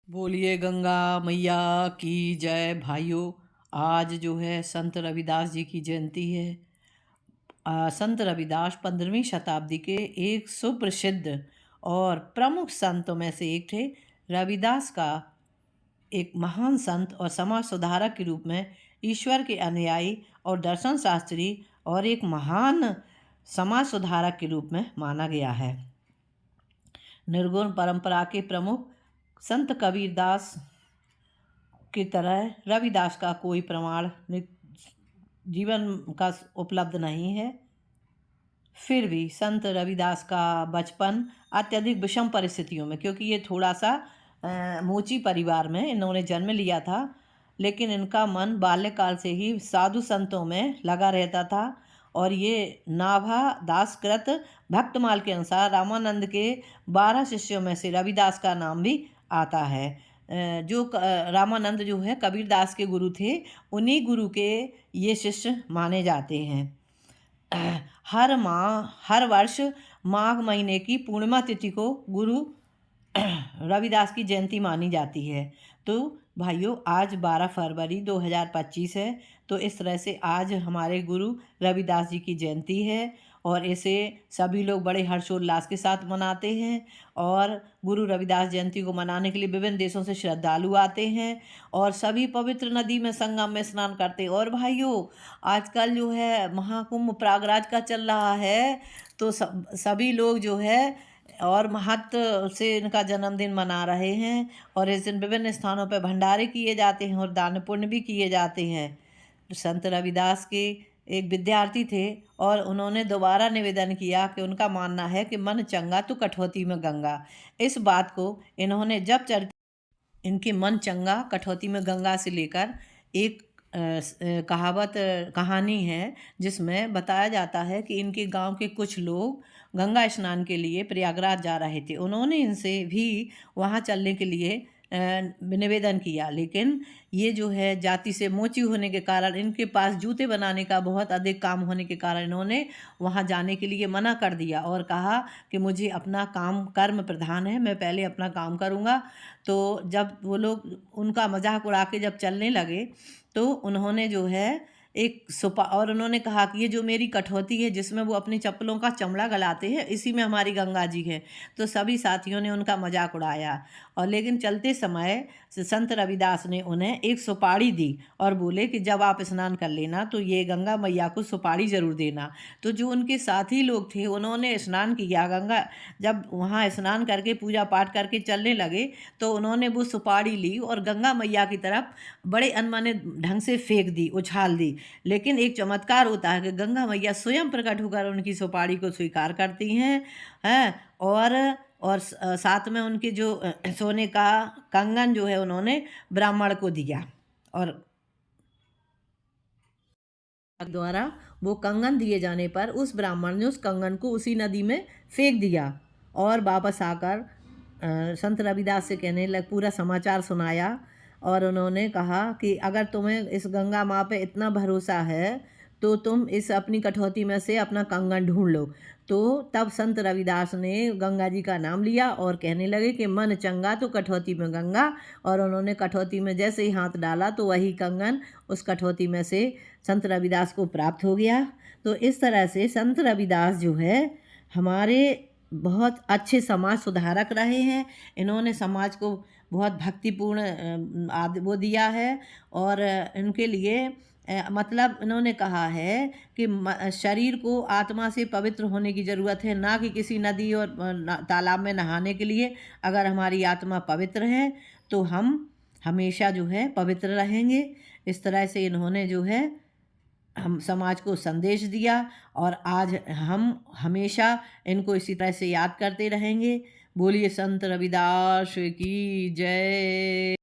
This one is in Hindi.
बोलिए गंगा मैया की जय। भाइयों, आज जो है संत रविदास जी की जयंती है। संत रविदास 15वीं शताब्दी के एक सुप्रसिद्ध और प्रमुख संतों में से एक थे। रविदास का एक महान संत और समाज सुधारक के रूप में, ईश्वर के अनुयायी और दर्शन शास्त्री और एक महान समाज सुधारक के रूप में माना गया है। निर्गुण परंपरा के प्रमुख संत कबीरदास की तरह रविदास का कोई प्रमाण जीवन का उपलब्ध नहीं है। फिर भी संत रविदास का बचपन अत्यधिक विषम परिस्थितियों में, क्योंकि ये थोड़ा सा मोची परिवार में इन्होंने जन्म लिया था, लेकिन इनका मन बाल्यकाल से ही साधु संतों में लगा रहता था। और ये नाभा दासकृत भक्तमाल के अनुसार रामानंद के 12 शिष्यों में से रविदास का नाम भी आता है। जो रामानंद जो है कबीरदास के गुरु थे, उन्हीं गुरु के ये शिष्य माने जाते हैं। हर वर्ष माघ महीने की पूर्णिमा तिथि को गुरु रविदास की जयंती मानी जाती है। तो भाइयों, आज 12 फरवरी 2025 है। तो इस तरह से आज हमारे गुरु रविदास जी की जयंती है और इसे सभी लोग बड़े हर्षोल्लास के साथ मनाते हैं। और गुरु रविदास जयंती को मनाने के लिए विभिन्न देशों से श्रद्धालु आते हैं और सभी पवित्र नदी में संगम में स्नान करते हैं। और भाइयों, आजकल जो है महाकुंभ प्रयागराज का चल रहा है, तो सभी लोग जो है और महत्व से इनका जन्मदिन मना रहे हैं। और इस दिन विभिन्न स्थानों पर भंडारे किए जाते हैं और दान पुण्य भी किए जाते हैं। संत रविदास के एक विद्यार्थी थे और उन्होंने दोबारा निवेदन किया कि उनका मानना है कि मन चंगा तो कठौती में गंगा। इस बात को इन्होंने जब इनके मन चंगा कठौती में गंगा से लेकर एक कहानी है, जिसमें बताया जाता है कि इनके गांव के कुछ लोग गंगा स्नान के लिए प्रयागराज जा रहे थे। उन्होंने इनसे भी वहां चलने के लिए निवेदन किया, लेकिन ये जो है जाति से मोची होने के कारण, इनके पास जूते बनाने का बहुत अधिक काम होने के कारण इन्होंने वहां जाने के लिए मना कर दिया और कहा कि मुझे अपना काम कर्म प्रधान है, मैं पहले अपना काम करूंगा। तो जब वो लोग उनका मजाक उड़ा के जब चलने लगे, तो उन्होंने जो है और उन्होंने कहा कि ये जो मेरी कठौती है जिसमें वो अपनी चप्पलों का चमड़ा गलाते हैं, इसी में हमारी गंगा जी है। तो सभी साथियों ने उनका मजाक उड़ाया और लेकिन चलते समय संत रविदास ने उन्हें एक सुपारी दी और बोले कि जब आप स्नान कर लेना तो ये गंगा मैया को सुपारी ज़रूर देना। तो जो उनके साथी लोग थे उन्होंने स्नान किया। गंगा जब वहाँ स्नान करके पूजा पाठ करके चलने लगे तो उन्होंने वो सुपारी ली और गंगा मैया की तरफ बड़े अनमने ढंग से फेंक दी, उछाल दी। लेकिन एक चमत्कार होता है कि गंगा मैया स्वयं प्रकट होकर उनकी सुपारी को स्वीकार करती हैं और साथ में उनके जो सोने का कंगन जो है उन्होंने ब्राह्मण को दिया और द्वारा वो कंगन दिए जाने पर उस ब्राह्मण ने उस कंगन को उसी नदी में फेंक दिया और वापस आकर संत रविदास से कहने लग पूरा समाचार सुनाया। और उन्होंने कहा कि अगर तुम्हें इस गंगा माँ पे इतना भरोसा है तो तुम इस अपनी कठौती में से अपना कंगन ढूंढ लो। तो तब संत रविदास ने गंगा जी का नाम लिया और कहने लगे कि मन चंगा तो कठौती में गंगा। और उन्होंने कठौती में जैसे ही हाथ डाला तो वही कंगन उस कठौती में से संत रविदास को प्राप्त हो गया। तो इस तरह से संत रविदास जो है हमारे बहुत अच्छे समाज सुधारक रहे हैं। इन्होंने समाज को बहुत भक्तिपूर्ण वो दिया है और इनके लिए मतलब इन्होंने कहा है कि शरीर को आत्मा से पवित्र होने की ज़रूरत है, ना कि किसी नदी और तालाब में नहाने के लिए। अगर हमारी आत्मा पवित्र है तो हम हमेशा जो है पवित्र रहेंगे। इस तरह से इन्होंने जो है हम समाज को संदेश दिया और आज हम हमेशा इनको इसी तरह से याद करते रहेंगे। बोलिए संत रविदास की जय।